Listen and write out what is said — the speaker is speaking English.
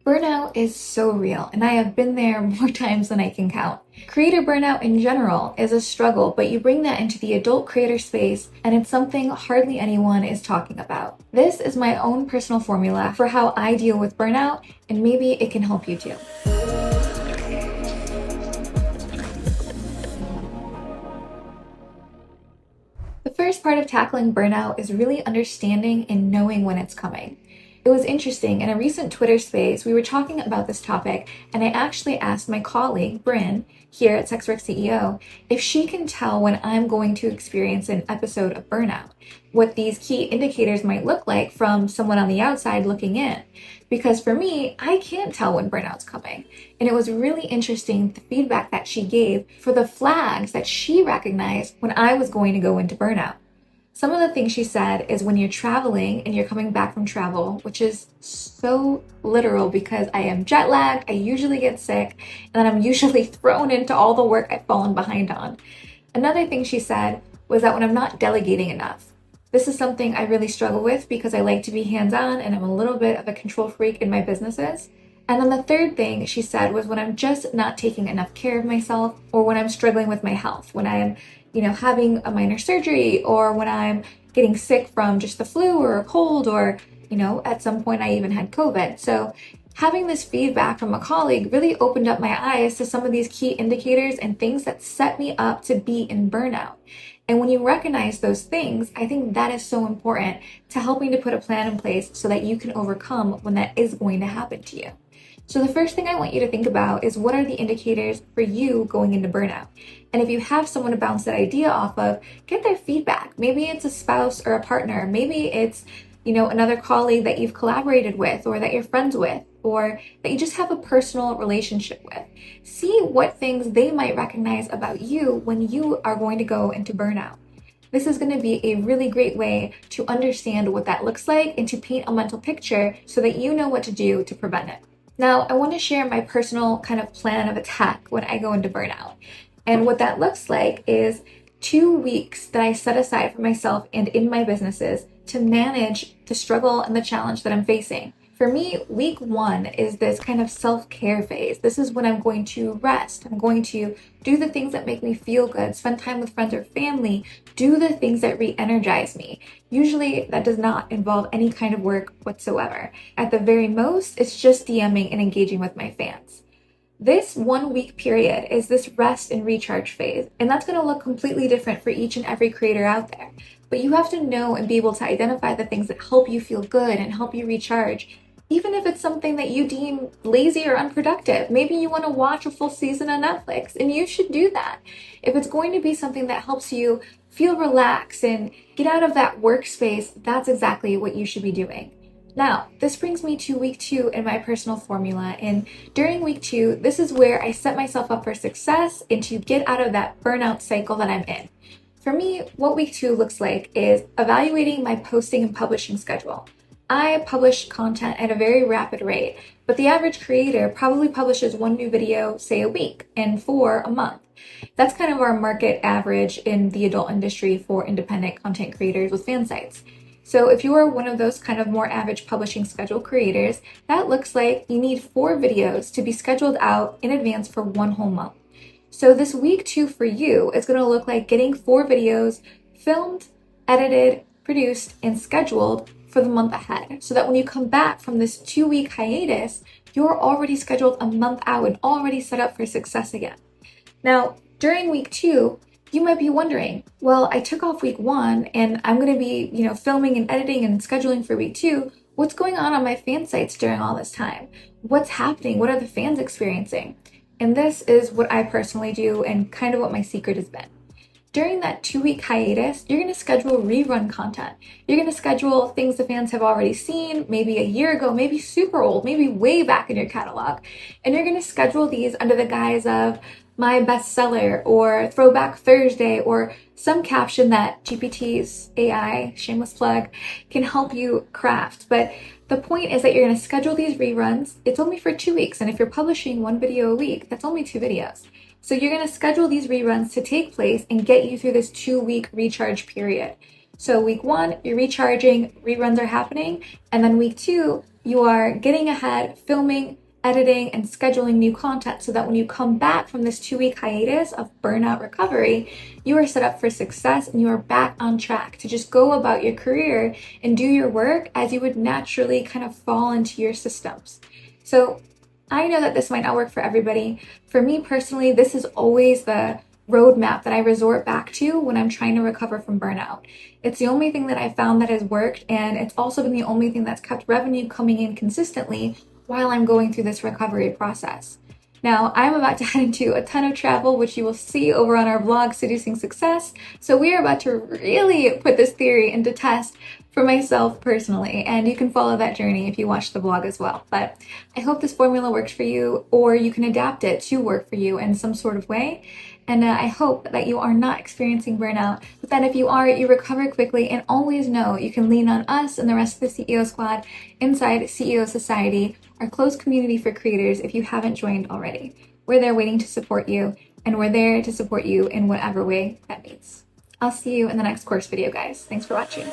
Burnout is so real, and I have been there more times than I can count. Creator burnout in general is a struggle, but you bring that into the adult creator space, and it's something hardly anyone is talking about. This is my own personal formula for how I deal with burnout, and maybe it can help you too. The first part of tackling burnout is really understanding and knowing when it's coming. It was interesting, in a recent Twitter space, we were talking about this topic, and I actually asked my colleague, Bryn, here at SWCEO, if she can tell when I'm going to experience an episode of burnout, what these key indicators might look like from someone on the outside looking in. Because for me, I can't tell when burnout's coming. And it was really interesting the feedback that she gave for the flags that she recognized when I was going to go into burnout. Some of the things she said is when you're traveling and you're coming back from travel, which is so literal because I am jet lagged, I usually get sick, and then I'm usually thrown into all the work I've fallen behind on. Another thing she said was that when I'm not delegating enough. This is something I really struggle with because I like to be hands-on and I'm a little bit of a control freak in my businesses. And then the third thing she said was when I'm just not taking enough care of myself, or when I'm struggling with my health, when I am having a minor surgery, or when I'm getting sick from just the flu or a cold, or, at some point I even had COVID. So having this feedback from a colleague really opened up my eyes to some of these key indicators and things that set me up to be in burnout. And when you recognize those things, I think that is so important to helping to put a plan in place so that you can overcome when that is going to happen to you. So the first thing I want you to think about is, what are the indicators for you going into burnout? And if you have someone to bounce that idea off of, get their feedback. Maybe it's a spouse or a partner. Maybe it's, another colleague that you've collaborated with, or that you're friends with, or that you just have a personal relationship with. See what things they might recognize about you when you are going to go into burnout. This is going to be a really great way to understand what that looks like and to paint a mental picture so that you know what to do to prevent it. Now, I want to share my personal kind of plan of attack when I go into burnout. And what that looks like is 2 weeks that I set aside for myself and in my businesses to manage the struggle and the challenge that I'm facing. For me, week 1 is this kind of self-care phase. This is when I'm going to rest. I'm going to do the things that make me feel good, spend time with friends or family, do the things that re-energize me. Usually that does not involve any kind of work whatsoever. At the very most, it's just DMing and engaging with my fans. This 1 week period is this rest and recharge phase, and that's going to look completely different for each and every creator out there. But you have to know and be able to identify the things that help you feel good and help you recharge. Even if it's something that you deem lazy or unproductive, maybe you want to watch a full season on Netflix, and you should do that. If it's going to be something that helps you feel relaxed and get out of that workspace, that's exactly what you should be doing. Now, this brings me to week 2 in my personal formula, and during week 2, this is where I set myself up for success and to get out of that burnout cycle that I'm in. For me, what week 2 looks like is evaluating my posting and publishing schedule. I publish content at a very rapid rate, but the average creator probably publishes 1 new video, say a week, and 4 a month. That's kind of our market average in the adult industry for independent content creators with fan sites. So if you are one of those kind of more average publishing schedule creators, that looks like you need 4 videos to be scheduled out in advance for 1 whole month. So this week 2 for you is going to look like getting 4 videos filmed, edited, produced, and scheduled for the month ahead, so that when you come back from this 2-week hiatus, you're already scheduled a month out and already set up for success again. Now, during week 2, you might be wondering, well, I took off week 1 and I'm going to be, filming and editing and scheduling for week 2. What's going on my fan sites during all this time? What's happening? What are the fans experiencing? And this is what I personally do and kind of what my secret has been. During that 2-week hiatus, you're going to schedule rerun content. You're going to schedule things the fans have already seen, maybe a year ago, maybe super old, maybe way back in your catalog. And you're going to schedule these under the guise of my bestseller or Throwback Thursday or some caption that GPTексASX, shameless plug, can help you craft. But the point is that you're going to schedule these reruns. It's only for 2 weeks. And if you're publishing 1 video a week, that's only 2 videos. So you're going to schedule these reruns to take place and get you through this 2-week recharge period. So week 1, you're recharging, reruns are happening. And then week 2, you are getting ahead, filming, editing, and scheduling new content so that when you come back from this 2-week hiatus of burnout recovery, you are set up for success and you are back on track to just go about your career and do your work as you would naturally kind of fall into your systems. So I know that this might not work for everybody. For me personally, this is always the roadmap that I resort back to when I'm trying to recover from burnout. It's the only thing that I've found that has worked, and it's also been the only thing that's kept revenue coming in consistently while I'm going through this recovery process. Now, I'm about to head into a ton of travel, which you will see over on our vlog, Seducing Success. So we are about to really put this theory into test for myself personally, and you can follow that journey if you watch the vlog as well. But I hope this formula works for you, or you can adapt it to work for you in some sort of way. And I hope that you are not experiencing burnout, but that if you are, you recover quickly, and always know you can lean on us and the rest of the CEO squad inside CEO Society, our close community for creators if you haven't joined already. We're there waiting to support you, and we're there to support you in whatever way that means. I'll see you in the next course video, guys. Thanks for watching.